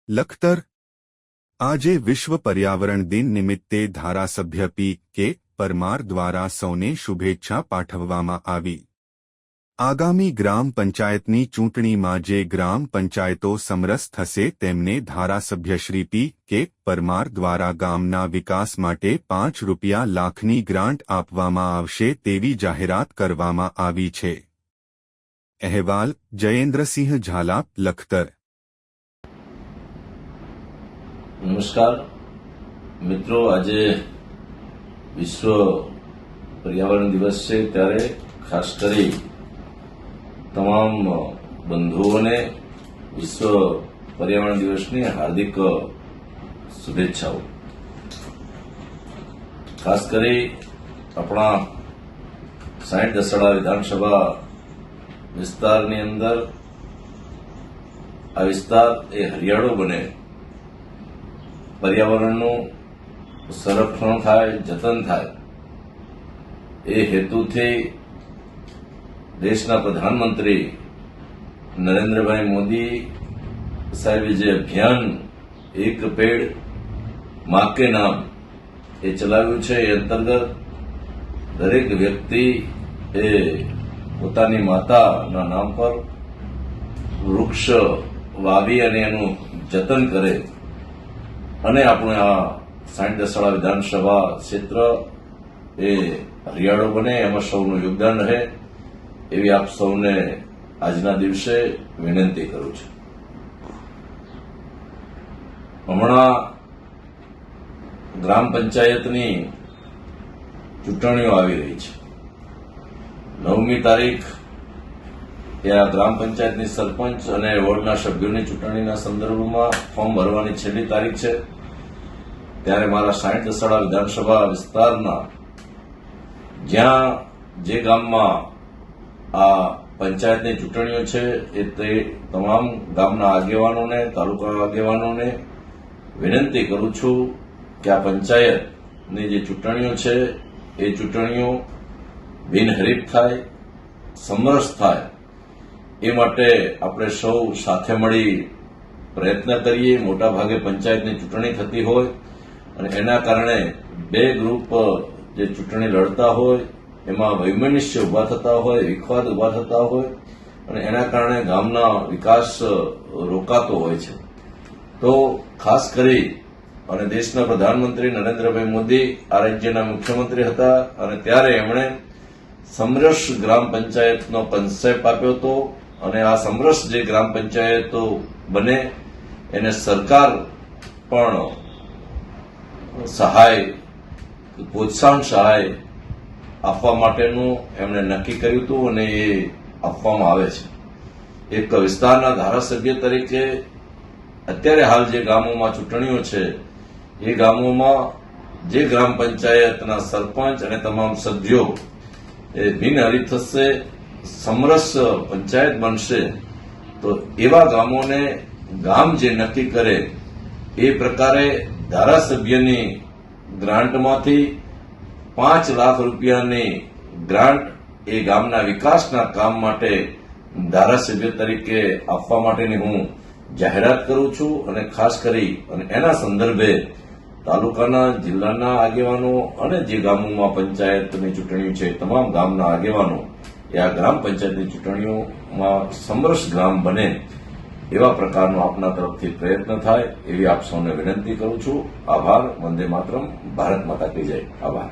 લખતર આજે વિશ્વ પર્યાવરણ દિન નિમિત્તે ધારાસભ્ય પી.કે. પરમાર દ્વારા સૌને શુભેચ્છા પાઠવવામાં આવી। આગામી ગ્રામ પંચાયતની ચૂંટણીમાં જે ગ્રામ પંચાયતો સમરસ થશે તેમને ધારાસભ્ય શ્રી પી.કે. પરમાર દ્વારા ગામના વિકાસ માટે ₹5 લાખની ગ્રાન્ટ આપવામાં આવશે તેવી જાહેરાત કરવામાં આવી છે। અહેવાલ જયેન્દ્રસિંહ ઝાલા, લખતર। નમસ્કાર મિત્રો, આજે વિશ્વ પર્યાવરણ દિવસ છે ત્યારે ખાસ કરી તમામ બંધુઓને વિશ્વ પર્યાવરણ દિવસની હાર્દિક શુભેચ્છાઓ। ખાસ કરી આપણા 60 દસડા વિધાનસભા વિસ્તારની અંદર આ વિસ્તાર એ હરિયાળો બને, પર્યાવરણનું સંરક્ષણ થાય, જતન થાય એ હેતુથી દેશના પ્રધાનમંત્રી નરેન્દ્રભાઈ મોદી સાહેબે જે અભિયાન એક પેડ માં કે નામ એ ચલાવ્યું છે, એ અંતર્ગત દરેક વ્યક્તિ એ પોતાની માતાના નામ પર વૃક્ષ વાવી અને એનું જતન કરે અને આપણે આ 60 દસડા વિધાનસભા ક્ષેત્ર એ હરિયાળો બને, એમાં સૌનું યોગદાન રહે એવી આપ સૌને આજના દિવસે વિનંતી કરું છું। હમણાં ગ્રામ પંચાયતની ચૂંટણીઓ આવી રહી છે। 9મી તારીખ એ આ ગ્રામ પંચાયતની સરપંચ અને વોર્ડના સભ્યોની ચૂંટણીના સંદર્ભમાં ફોર્મ ભરવાની છેલ્લી તારીખ છે। ત્યારે મારા 60 દસડા વિધાનસભા વિસ્તારના જ્યાં જે ગામમાં આ પંચાયતની ચૂંટણીઓ છે એ તે તમામ ગામના આગેવાનોને, તાલુકા આગેવાનોને વિનંતી કરું છું કે આ પંચાયતની જે ચૂંટણીઓ છે એ ચૂંટણીઓ બિનહરીફ થાય, સમરસ થાય એ માટે આપણે સૌ સાથે મળી પ્રયત્ન કરીએ। મોટા ભાગે પંચાયતની ચૂંટણી થતી હોય અને એના કારણે બે ગ્રુપ જે ચૂંટણી લડતા હોય એમાં વૈમનસ્ય ઉભા થતા હોય, વિખવાદ ઉભા થતા હોય અને એના કારણે ગામના વિકાસ રોકાતો હોય છે। તો ખાસ કરી અને દેશના પ્રધાનમંત્રી નરેન્દ્રભાઈ મોદી આ રાજ્યના મુખ્યમંત્રી હતા અને ત્યારે એમણે સમરસ ગ્રામ પંચાયતનો કન્સેપ્ટ આપ્યો હતો અને આ સમરસ જે ગ્રામ પંચાયતો બને એને સરકાર પણ સહાય, પ્રોત્સાહન સહાય આપવા માટેનું એમણે નક્કી કર્યું હતું અને એ આપવામાં આવે છે। એક વિસ્તારના ધારાસભ્ય તરીકે અત્યારે હાલ જે ગામોમાં ચૂંટણીઓ છે એ ગામોમાં જે ગ્રામ પંચાયતના સરપંચ અને તમામ સભ્યો એ બિનહરીફ થશે, સમરસ પંચાયત બનશે, તો એવા ગામોને ગામ જે નક્કી કરે એ પ્રકારે ધારાસભ્યની ગ્રાન્ટમાંથી ₹5 લાખની ગ્રાન્ટ એ ગામના વિકાસના કામ માટે ધારાસભ્ય તરીકે આપવા માટેની હું જાહેરાત કરું છું અને ખાસ કરી અને એના સંદર્ભે તાલુકાના, જિલ્લાના આગેવાનો અને જે ગામોમાં પંચાયતની ચૂંટણીઓ છે તમામ ગામના આગેવાનો એ આ ગ્રામ પંચાયતની ચૂંટણીઓમાં સમરસ ગ્રામ બને એવા પ્રકારનો આપના તરફથી પ્રયત્ન થાય એવી આપ સૌને વિનંતી કરું છું। આભાર। વંદે માતરમ। ભારત માતા કી જય। આભાર।